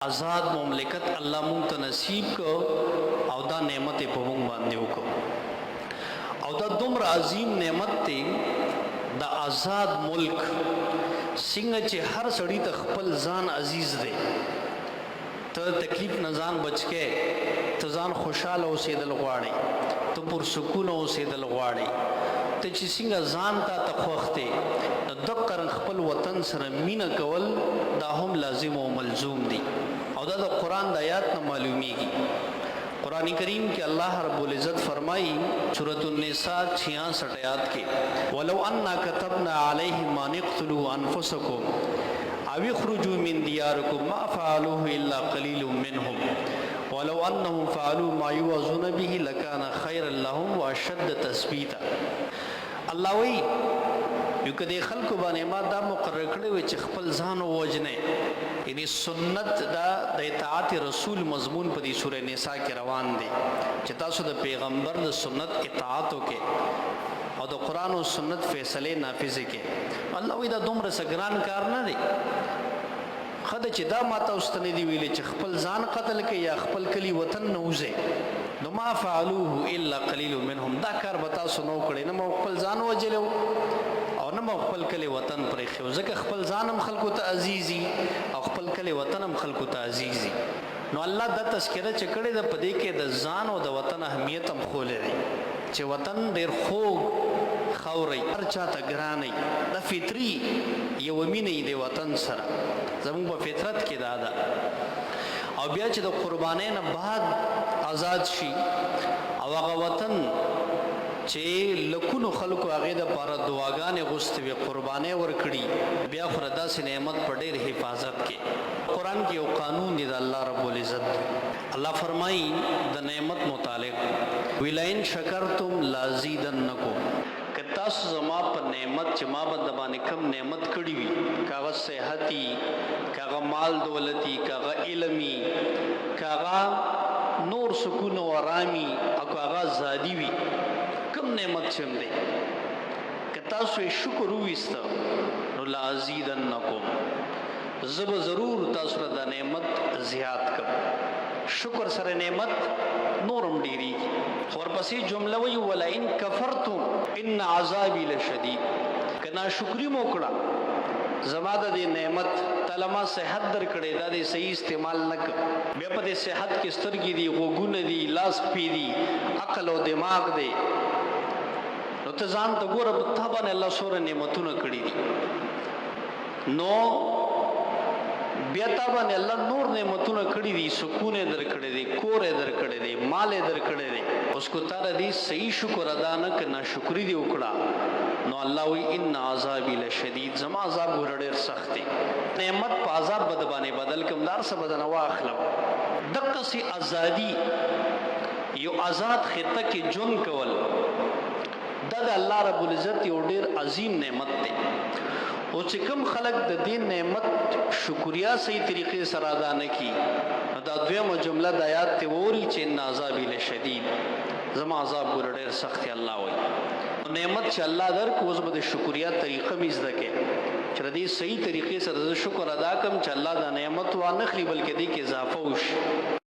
آزاد مملکت الله مونږ ته نصیب کو او دا نعمت په مونږ باندې وکړو او دا دومره عظیم نعمت دی دا آزاد ملک څنګه چې هر سړی ته خپل ځان عزیز دی ته تکلیف نه ځان بچ کې ته ځان خوشاله اوسېدل غواړې ته پرسکون اوسېدل غواړې ته چې څنګه ځان ته خوښ دی د دقه خپل وطن سره مینه کول دا هم لازم او ملزوم دی او دا د قرآن د آیات نه معلومیږي قرآن کریم کې الله رب العزت فرمایي سورۃ النساء 66 آیات کې ولو انا كتبنا عليهم ان اقتلوا انفسكم او اخرجوا من دياركم ما فعلوه الا قليل منهم ولو انهم فعلوا ما يوعظون به لكان خيرا لهم واشد تثبيتا الله وی یو کدی خلکو باندې ما دا مقرر کړی و چې خپل ځان ووجنه یعنی سنت دا د اطاعت رسول مضمون په دې سورې نساء کې روان دی چې تاسو د پیغمبر د سنت اطاعت وکړي او د قرآن او سنت فیصله نافذ کړي الله وی دا دومره سګران کار نه دی خدای چې دا ماته واستنې دی ویلې چې خپل ځان قتل کړي یا خپل کلی وطن نه وځي نو ما فعلوه الا قليل منهم دا کار بتا سنو کړي نه خپل ځان وجلو او نه خپل کلی وطن پرې خو ځکه خپل ځانم خلکو ته عزیزي او خپل کلی وطنم خلکو ته عزیزي نو الله دا تذکره چې کړي د پدې کې د ځان او د وطن اهمیت هم خولې دي چې وطن ډېر خوږ خاوري هر چاته ګراني د فطري یو مینې دی وطن سره زموږ په فطرت کې دا ده او بیا چې د قربانۍ نه بعد آزاد شي او هغه وطن چې لکونو خلکو هغه د پاره دعاګانې غوښتې وي قربانۍ ورکړي بیا خو داسې نعمت په ډېر حفاظت کې قرآن کې یو قانون دی د الله رب العزت الله فرمایي د نعمت متعلق ولئن شکرتم لازیدنکم که تاسو زما په نعمت چې ما باندې کم نعمت کړی وي کاغه صحتي کاغه مال دولتي کاغه علمي کاغه نور سکون او آرامي او کاغه زادي وي کم نعمت چم دی که تاسو شکر وویسته نو لازیدنکم زب ضرور تاسو د نعمت زیات کم شکر سره نعمت نورم ډیری ورپسې جمله وی ولئن کفرتم ان عذابی لشدید کنا شکری مو کړه زما د نعمت تلما صحت در کړي دا د صحیح استعمال نک بیا په دې صحت کې سترګې دي غوګونه دي لاس پی دي عقل او دماغ دی نو ته ځان ته ګوره په تابانه الله سور نعمتونه کړي دي نو بیا تابانه الله نور نعمتونه کړي دي سکون در کړي دي کور در کړي دي مال در کړي دي اوس کو تر دې صحیح شکر ادا نه کنا شکرې دی وکړه نو الله وی ان عذابی لشدید زما عذاب ډېر سخت دی نعمت په عذاب بدل کوم دار څه بدن واخلم دغه سي ازادي یو آزاد خطه کې جون کول دا د الله رب العزت یو ډېر عظیم نعمت دی او چې کوم خلک د دین نعمت شکریا صحیح طریقې سره ادا نه کی دا دویمه جمله د آیات ته ووري چې ان عذابی لشدید زما عذاب ډېر سخت دی الله وایي نعمت چې الله درک اوس به د شکریا طریقه مې زده کې چې دې صحیح طریقې سره شکر ادا کوم چې الله دا نعمت وانه خلی بلکې دې کې اضافه وشي